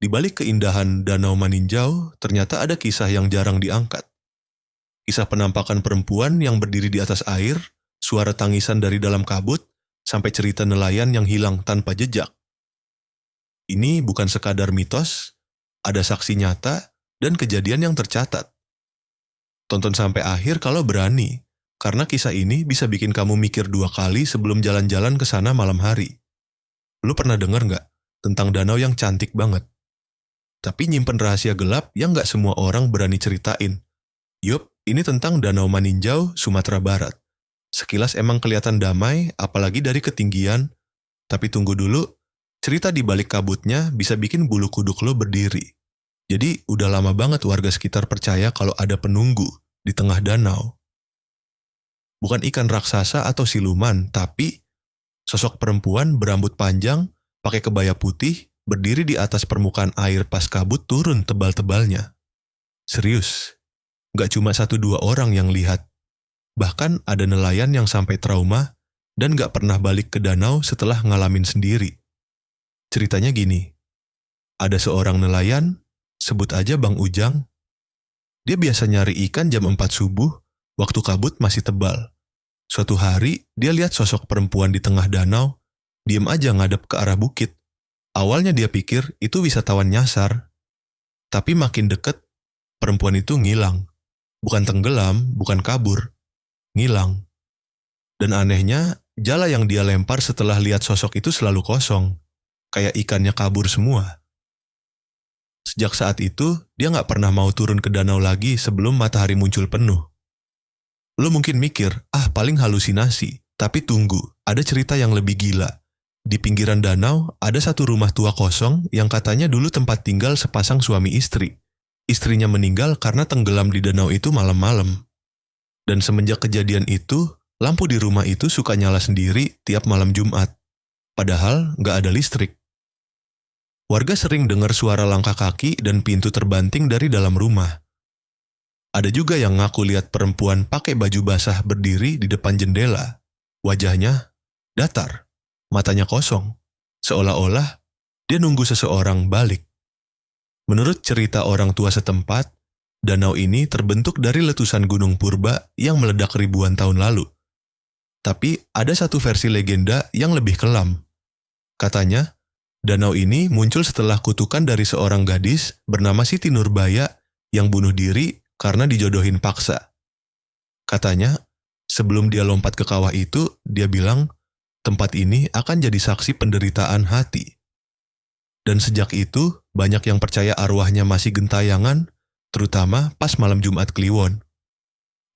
Di balik keindahan Danau Maninjau, ternyata ada kisah yang jarang diangkat. Kisah penampakan perempuan yang berdiri di atas air, suara tangisan dari dalam kabut, sampai cerita nelayan yang hilang tanpa jejak. Ini bukan sekadar mitos, ada saksi nyata dan kejadian yang tercatat. Tonton sampai akhir kalau berani, karena kisah ini bisa bikin kamu mikir 2 kali sebelum jalan-jalan ke sana malam hari. Lu pernah denger nggak tentang danau yang cantik banget? Tapi nyimpen rahasia gelap yang nggak semua orang berani ceritain. Yup, ini tentang Danau Maninjau, Sumatera Barat. Sekilas emang kelihatan damai, apalagi dari ketinggian. Tapi tunggu dulu, cerita di balik kabutnya bisa bikin bulu kuduk lo berdiri. Jadi udah lama banget warga sekitar percaya kalau ada penunggu di tengah danau. Bukan ikan raksasa atau siluman, tapi sosok perempuan berambut panjang, pakai kebaya putih, berdiri di atas permukaan air pas kabut turun tebal-tebalnya. Serius, gak cuma 1-2 orang yang lihat. Bahkan ada nelayan yang sampai trauma dan gak pernah balik ke danau setelah ngalamin sendiri. Ceritanya gini, ada seorang nelayan, sebut aja Bang Ujang. Dia biasa nyari ikan jam 4 subuh, waktu kabut masih tebal. Suatu hari, dia lihat sosok perempuan di tengah danau, diem aja ngadep ke arah bukit. Awalnya dia pikir itu wisatawan nyasar. Tapi makin deket, perempuan itu ngilang. Bukan tenggelam, bukan kabur. Ngilang. Dan anehnya, jala yang dia lempar setelah lihat sosok itu selalu kosong. Kayak ikannya kabur semua. Sejak saat itu, dia gak pernah mau turun ke danau lagi sebelum matahari muncul penuh. Lo mungkin mikir, paling halusinasi. Tapi tunggu, ada cerita yang lebih gila. Di pinggiran danau, ada satu rumah tua kosong yang katanya dulu tempat tinggal sepasang suami istri. Istrinya meninggal karena tenggelam di danau itu malam-malam. Dan semenjak kejadian itu, lampu di rumah itu suka nyala sendiri tiap malam Jumat. Padahal nggak ada listrik. Warga sering dengar suara langkah kaki dan pintu terbanting dari dalam rumah. Ada juga yang ngaku lihat perempuan pakai baju basah berdiri di depan jendela. Wajahnya datar. Matanya kosong, seolah-olah dia nunggu seseorang balik. Menurut cerita orang tua setempat, danau ini terbentuk dari letusan gunung purba yang meledak ribuan tahun lalu. Tapi ada satu versi legenda yang lebih kelam. Katanya, danau ini muncul setelah kutukan dari seorang gadis bernama Siti Nurbaya yang bunuh diri karena dijodohin paksa. Katanya, sebelum dia lompat ke kawah itu, dia bilang, tempat ini akan jadi saksi penderitaan hati. Dan sejak itu, banyak yang percaya arwahnya masih gentayangan, terutama pas malam Jumat Kliwon.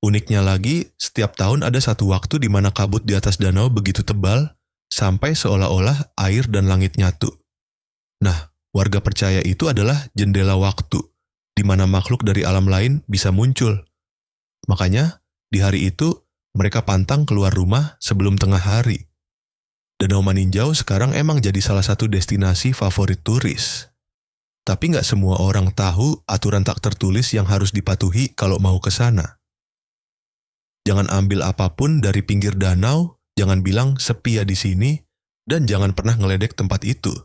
Uniknya lagi, setiap tahun ada satu waktu di mana kabut di atas danau begitu tebal, sampai seolah-olah air dan langit nyatu. Nah, warga percaya itu adalah jendela waktu, di mana makhluk dari alam lain bisa muncul. Makanya, di hari itu, mereka pantang keluar rumah sebelum tengah hari. Danau Maninjau sekarang emang jadi salah satu destinasi favorit turis. Tapi nggak semua orang tahu aturan tak tertulis yang harus dipatuhi kalau mau ke sana. Jangan ambil apapun dari pinggir danau, jangan bilang sepi ya di sini, dan jangan pernah ngeledek tempat itu.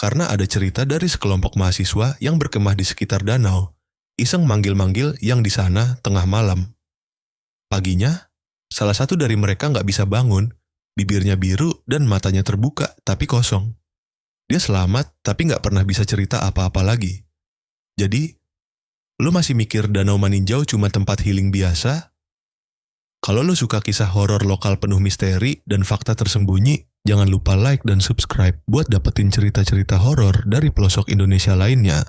Karena ada cerita dari sekelompok mahasiswa yang berkemah di sekitar danau, iseng manggil-manggil yang di sana tengah malam. Paginya, salah satu dari mereka nggak bisa bangun, bibirnya biru dan matanya terbuka tapi kosong. Dia selamat tapi nggak pernah bisa cerita apa-apa lagi. Jadi, lo masih mikir Danau Maninjau cuma tempat healing biasa? Kalau lo suka kisah horor lokal penuh misteri dan fakta tersembunyi, jangan lupa like dan subscribe buat dapetin cerita-cerita horor dari pelosok Indonesia lainnya.